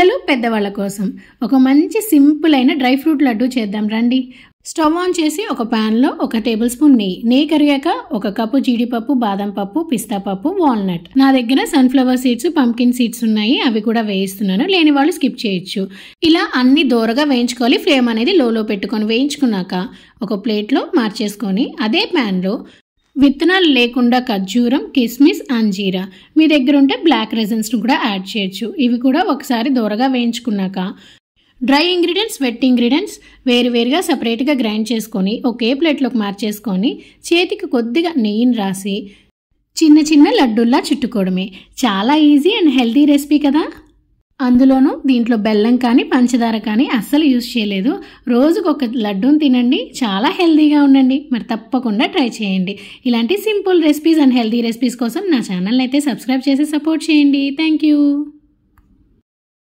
పిల్లలు పెద్దవాళ్ళ కోసం ఒక మంచి సింపుల్ అయిన డ్రై ఫ్రూట్ లడ్డు చేద్దాం రండి. స్టవ్ ఆన్ చేసి ఒక పాన్ లో 1 టేబుల్ స్పూన్ నెయ్యి కరిగాక 1 కప్పు జీడిపప్పు, బాదం పప్పు, పిస్తా పప్పు, వాల్నట్. నా దగ్గర సన్ఫ్లవర్ సీడ్స్, పంకిన్ సీడ్స్ ఉన్నాయి, అవి కూడా వేయిస్తున్నాను. లేని వాళ్ళు స్కిప్ చేయొచ్చు. ఇలా అన్ని దోరగా వేయించుకోవాలి. ఫ్లేమ్ అనేది లోలో పెట్టుకొని వేయించుకున్నాక ఒక ప్లేట్ లో మార్చేసుకొని అదే పాన్ లో విత్తనాలు లేకుండా ఖర్జూరం, కిస్మిస్, అంజీరా, మీ దగ్గర ఉంటే బ్లాక్ రెజిన్స్ కూడా యాడ్ చేయొచ్చు. ఇవి కూడా ఒకసారి దోరగా వేయించుకున్నాక డ్రై ఇంగ్రీడియంట్స్, వెట్ ఇంగ్రీడియంట్స్ వేరువేరుగా సపరేట్గా గ్రైండ్ చేసుకొని ఒకే ప్లేట్లోకి మార్చేసుకొని చేతికి కొద్దిగా నెయ్యిని రాసి చిన్న చిన్న లడ్డూల్లా చుట్టుకోవడమే. చాలా ఈజీ అండ్ హెల్తీ రెసిపీ కదా. అందులోనూ దీంట్లో బెల్లం కానీ పంచదార కానీ అస్సలు యూజ్ చేయలేదు. రోజుకు ఒక లడ్డూని తినండి, చాలా హెల్తీగా ఉండండి. మరి తప్పకుండా ట్రై చేయండి. ఇలాంటి simple recipes and healthy recipes కోసం నా ఛానల్ని అయితే సబ్స్క్రైబ్ చేసి సపోర్ట్ చేయండి. Thank you.